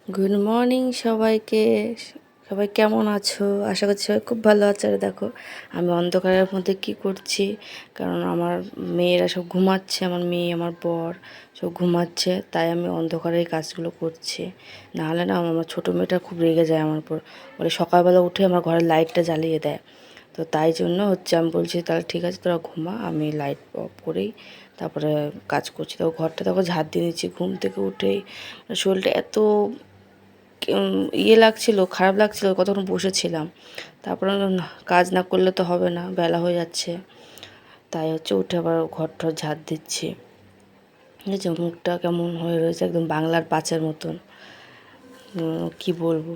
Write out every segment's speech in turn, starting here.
Good morning সবাইকে। সবাই কেমন আছো? আশা করছি সবাই খুব ভালো আছে। আর দেখো আমি অন্ধকারের মধ্যে কি করছি, কারণ আমার মেয়েরা সব ঘুমাচ্ছে, আমার মেয়ে আমার বর সব ঘুমাচ্ছে, তাই আমি অন্ধকারে এই কাজগুলো করছি। নাহলে না আমার ছোটো মেয়েটা খুব রেগে যায় আমার উপর, বলে সকালবেলা উঠে আমার ঘরের লাইটটা জ্বালিয়ে দেয়। তো তাই জন্য আমি বলছি তাহলে ঠিক আছে তোরা ঘুমা, আমি লাইট অফ করেই তারপরে কাজ করছি। তো ঘরটা দেখো ঝাড় দিয়ে নিচ্ছি ঘুম থেকে উঠেই। শরীরটা এত লাগছিল, খারাপ লাগছিল, কতক্ষণ বসেছিলাম। তারপরে কাজ না করলে তো হবে না, বেলা হয়ে যাচ্ছে, তাই উঠে আবার ঘর টর ঝাড় দিচ্ছি। বুঝেছো, মুখটা কেমন হয়ে রয়েছে একদম বাংলার পাঁচের মতন। কি বলবো,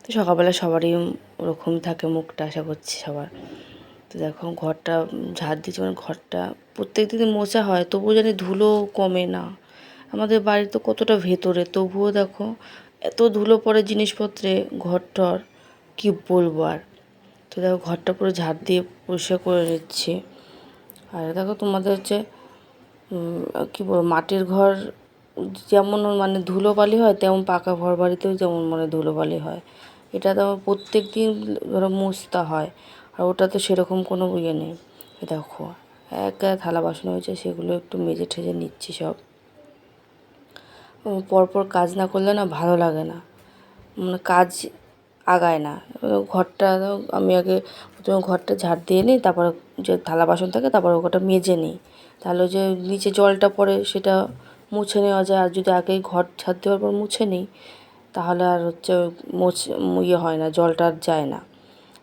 তো সকালবেলা সবারই ওরকম থাকে মুখটা, আশা করছি সবার। তো দেখো ঘরটা ঝাড় দিচ্ছি, মানে ঘরটা প্রত্যেক দিন মোছা হয়, তবুও জানি ধুলো কমে না। আমাদের বাড়ি তো কতটা ভেতরে, তবুও দেখো এত ধুলো পড়ে জিনিসপত্রে, ঘরটর কি বলবো আর। তো দেখো ঘরটা পুরো ঝাড় দিয়ে পরিষ্কার করে নিচ্ছি। আর দেখো তোমাদের কী বলবো, মাটির ঘর যেমন মানে ধুলোবালি হয়, তেমন পাকা ঘর বাড়িতেও যেমন মানে ধুলোবালি হয়। এটা তো প্রত্যেক দিন ধরো মুছতে হয়, আর ওটা তো সেরকম কোনো ইয়ে নেই। দেখো এক থালা বাসন হয়েছে, সেগুলো একটু মেজে ঠেজে নিচ্ছি সব। পরপর কাজ না করলে না ভালো লাগে না, মানে কাজ আগায় না। ঘরটা আমি আগে প্রথমে ঘরটা ঝাড় দিয়ে নিই, তারপর যে থালা বাসন থাকে তারপর ওটা মেজে নিই, তাহলে যে নিচে জলটা পড়ে সেটা মুছে নেওয়া যায়। আর যদি আগেই ঘর ঝাড় দেওয়ার পর মুছে নিই, তাহলে আর ইয়ে হয় না, জলটা আর যায় না।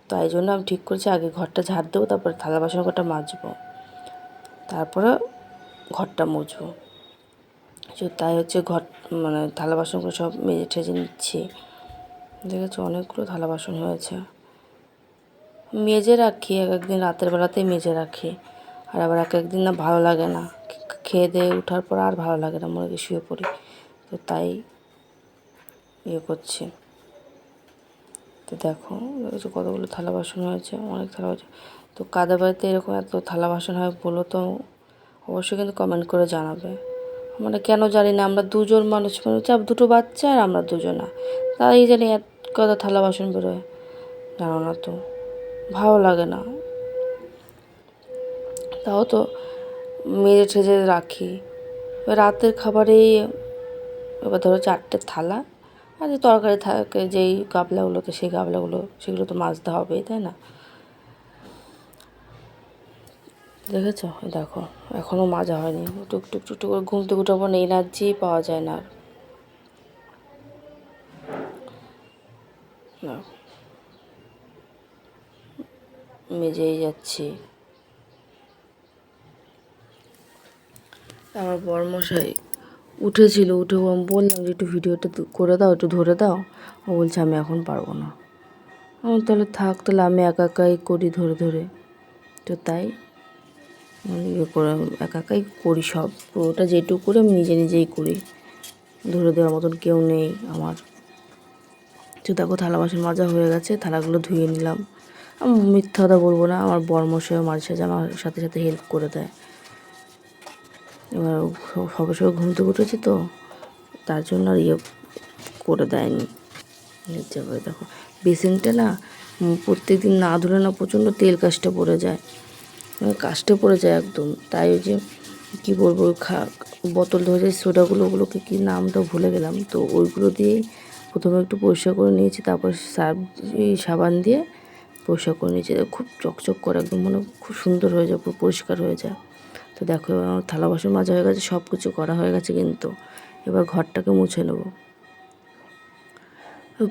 তাই জন্য আমি ঠিক করেছি আগে ঘরটা ঝাড় দেবো, তারপরে থালা বাসন ঘরটা মাজবো, তারপরে ঘরটা মুছবো। তাই ঘর মানে থালা বাসনগুলো সব মেজে ঠেজে নিচ্ছি। দেখেছো অনেকগুলো থালা বাসন হয়েছে, মেজে রাখি, এক একদিন রাতের বেলাতেই মেজে রাখি। আর আবার এক একদিন না ভালো লাগে না, খেয়ে দিয়ে ওঠার পর আর ভালো লাগে না, মনে শুয়ে পড়ি। তো তাই ইয়ে করছি। তো দেখো কতগুলো থালা বাসন হয়েছে, অনেক থালা হয়েছে। তো কাদের বাড়িতে এরকম এত থালা বাসন হয় বলো তো, অবশ্যই কিন্তু কমেন্ট করে জানাবে। মানে কেন জানি না, আমরা দুজন মানুষ, দুটো বাচ্চা আর আমরা দুজনা, তাই জানি এক কথা থালা বাসন বেরোয়, জানো না তো, ভালো লাগে না। তাও তো মেজে ঠেজে রাখি। রাতের খাবারেই এবার ধরো 4টে থালা, আর যে তরকারি থাকে যেই গাবলাগুলোতে, সেই গাবলাগুলো সেগুলো তো মাজতে হবেই, তাই না? দেখেছো দেখো এখনও মাজা হয়নি, টুকটুক টুকটুক করে ঘুম থেকে উঠার পর এনার্জি পাওয়া যায় না। মেজেই যাচ্ছি। আমার বরমশাই উঠেছিল, উঠে আমি বললাম যে একটু ভিডিওটা করে দাও, একটু ধরে দাও। ও বলছে আমি এখন পারবো না। আমার তাহলে থাক, তাহলে আমি একা একাই করি ধরে ধরে। তো তাই ইয়ে করে একা একাই করি সব, পুরোটা যেটুকু করে আমি নিজে নিজেই করি, ধরে দেওয়ার মতন কেউ নেই আমার। তো দেখো থালা বাসন মাজা হয়ে গেছে, থালাগুলো ধুয়ে নিলাম। আমি মিথ্যা কথা বলবো না, আমার বরমশাইও মাঝে সাঝে আমার সাথে সাথে হেল্প করে দেয়। এবার সবে সবে ঘুম থেকে উঠেছি তো, তার জন্য আর ইয়ে করে দেয়নি। দেখো বেসিনটা না প্রত্যেক দিন না ধুলে না প্রচণ্ড তেল কাস্টে পড়ে যায়, কাস্টে পড়ে যায় একদম। তাই ওই যে কী বলবো, বোতল ধরে যায় সোডাগুলো, ওগুলোকে কী নামটা ভুলে গেলাম, তো ওইগুলো দিয়েই প্রথমে একটু পরিষ্কার করে নিয়েছি, তারপর সাবান দিয়ে পরিষ্কার করে নিয়েছি। খুব চকচক করে একদম, মানে খুব সুন্দর হয়ে যায়, পুরো পরিষ্কার হয়ে যায়। তো দেখো আমার থালা বাসন মাজা হয়ে গেছে, সব কিছু করা হয়ে গেছে, কিন্তু এবার ঘরটাকে মুছে নেবো।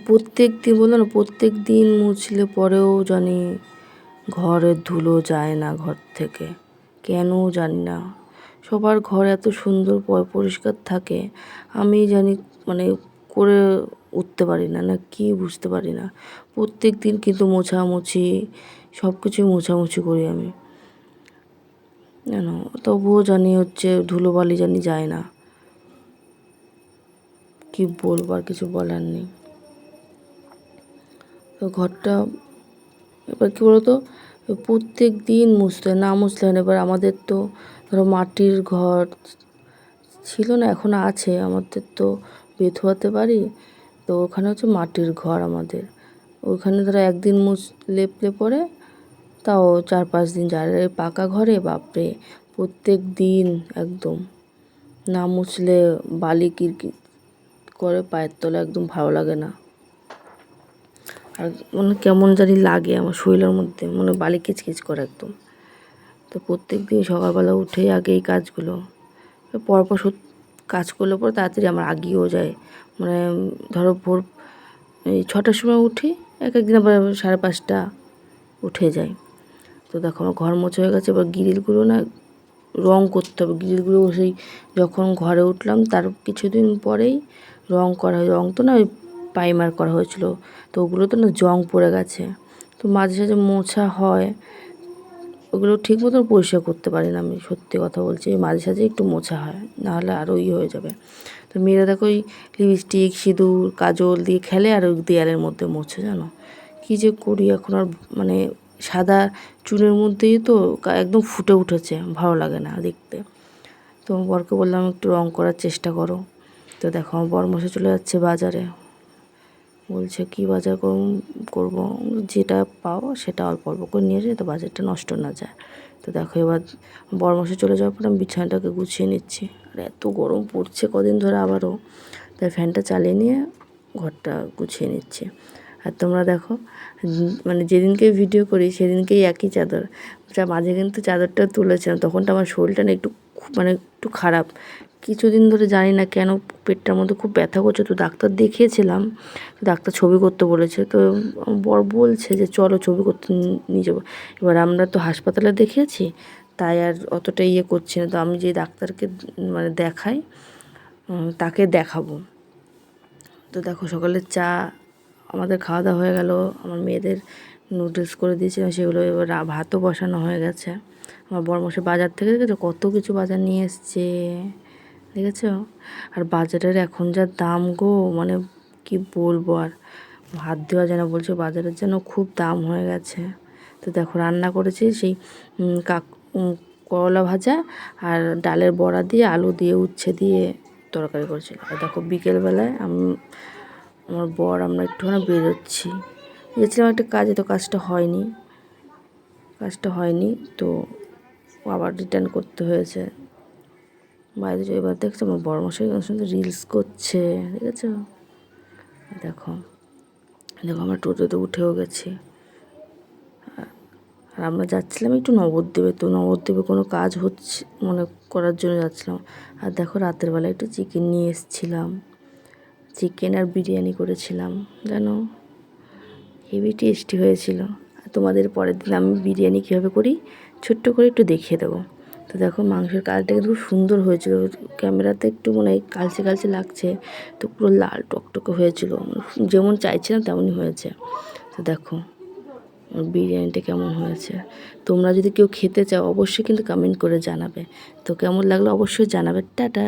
প্রত্যেক দিন বললো না, প্রত্যেক দিন মুছলে পরেও জানি ঘরের ধুলো যায় না ঘর থেকে, কেন জানি না। সবার ঘর এত সুন্দর পরিষ্কার থাকে, আমি জানি মানে করে উঠতে পারি না, না কি বুঝতে পারি না। প্রত্যেক দিন কিন্তু মোছামুছি সব কিছুই মোছামুছি করি আমি, জানো, তবুও জানি ধুলোবালি জানি যায় না। কি বলবো, আর কিছু বলার নেই। তো ঘরটা এবার কী বলতো, প্রত্যেক দিন মুছতে না মুছলে হয় না। এবার আমাদের তো ধরো মাটির ঘর ছিল না, এখন আছে, আমাদের তো বেথুয়াতে বাড়ি, তো ওখানে হচ্ছে মাটির ঘর আমাদের, ওখানে ধরো একদিন লেপলে পরে তাও 4-5 দিন যায়। আর এই পাকা ঘরে বাপরে প্রত্যেক দিন একদম না মুছলে বালি কিরকির করে পায়ের তলা, একদম ভালো লাগে না। আর মানে কেমন জানি লাগে আমার শরীরের মধ্যে, মানে বালি কিচকিচ করে একদম। তো প্রত্যেক দিন সকালবেলা উঠেই আগে এই কাজগুলো, পরপর কাজ করলে পর তাড়াতাড়ি আমার আগিয়েও যায়। মানে ধরো ভোর এই 6টার সময় উঠি, এক একদিন আবার 5:30 উঠে যায়। তো দেখো আমার ঘর মোছা হয়ে গেছে, এবার গ্রিলগুলো না রং করতে হবে। গ্রিলগুলো সেই যখন ঘরে উঠলাম তার কিছুদিন পরেই রং করা হয়। রং তো না ওই প্রাইমার করা হয়েছিল, তো ওগুলো তো না জং পড়ে গেছে। তো মাঝে সাঝে মোছা হয়, ওগুলো ঠিক মতো পরিষ্কার করতে পারি না আমি, সত্যি কথা বলছি। মাঝে সাঝে একটু মোছা হয়, নাহলে আরও হয়ে যাবে। তো মেয়েরা দেখো ওই লিপস্টিক, সিঁদুর, কাজল দিয়ে খেলে আর ওই দেয়ালের মধ্যে মোছে, জানো কী যে করি এখন। আর মানে সাদা চুলের মধ্যেই তো একদম ফুটে উঠেছে, ভালো লাগে না দেখতে। তো বরকে বললাম একটু রং করার চেষ্টা করো। তো দেখো আমার বরমশাই চলে যাচ্ছে বাজারে, বলছে কি বাজার করবো, যেটা পাও সেটা অল্প অল্প করে নিয়ে যায়, তো বাজারটা নষ্ট না যায়। তো দেখো এবার বরমশাই চলে যাওয়ার পর আমি বিছানাটাকে গুছিয়ে নিচ্ছি। আর এত গরম পড়ছে কদিন ধরে আবারও, তাই ফ্যানটা চালিয়ে নিয়ে ঘরটা গুছিয়ে নিচ্ছি। আর তোমরা দেখো মানে যেদিনকে ভিডিও করি সেদিনকেই একই চাদর, মাঝে কিন্তু চাদরটা তুলেছিলাম, তখনটা আমার শরীরটা না একটু খারাপ। কিছুদিন ধরে জানি না কেন পেটটার মধ্যে খুব ব্যথা করছে। তো ডাক্তার দেখিয়েছিলাম, তো ডাক্তার ছবি করতে বলেছে। তো বর বলছে যে চলো ছবি করতে নিয়ে যাবো। এবার আমরা তো হাসপাতালে দেখিয়েছি, তাই আর অতটা করছি না। তো আমি যে ডাক্তারকে মানে দেখাই তাকে দেখাবো। তো দেখো সকালে চা আমাদের খাওয়া দাওয়া হয়ে গেল। আমার মেয়েদের নুডলস করে দিয়েছিলাম, সেগুলো এবার ভাতও বসানো হয়ে গেছে। আমার বরমশাই বাজার থেকে দেখেছো কত কিছু বাজার নিয়ে এসছে, দেখেছো? আর বাজারের এখন যা দাম গো, মানে কি বলবো আর, হাত দেওয়া যায় না। বলছে বাজারের যেন খুব দাম হয়ে গেছে। তো দেখো রান্না করেছি সেই করলা ভাজা আর ডালের বড়া দিয়ে, আলু দিয়ে, উচ্ছে দিয়ে তরকারি করেছিল। আর দেখো বিকেলবেলায় আমার বর আমরা একটুখানি বেরোচ্ছি, গেছিলাম একটা কাজে, তো কাজটা হয়নি, তো আবার রিটার্ন করতে হয়েছে বাইরে। এবার দেখছো আমার বড়মশাই সঙ্গে রিলস করছে, দেখেছো? দেখো আমরা টোটোতে উঠেও গেছি। আর আমরা যাচ্ছিলাম একটু নবদ্বীপে, তো নবদ্বীপে কোনো কাজ হচ্ছে মনে করার জন্য যাচ্ছিলাম। আর দেখো রাতের বেলা একটু চিকেন নিয়ে এসেছিলাম, চিকেন আর বিরিয়ানি করেছিলাম, জানো হেভি টেস্টি হয়েছিল। আর তোমাদের পরের দিন আমি বিরিয়ানি কীভাবে করি ছোট্ট করে একটু দেখিয়ে দেবো। তো দেখো মাংসের কালারটা কিন্তু খুব সুন্দর হয়েছিল, ক্যামেরাতে একটু মনে হয় কালচে কালচে লাগছে, তো পুরো লাল টকটকে হয়েছিল, যেমন চাইছিলাম তেমনই হয়েছে। তো দেখো বিরিয়ানিটা কেমন হয়েছে। তোমরা যদি কেউ খেতে চাও অবশ্যই কিন্তু কমেন্ট করে জানাবে। তো কেমন লাগলো অবশ্যই জানাবে। টাটা।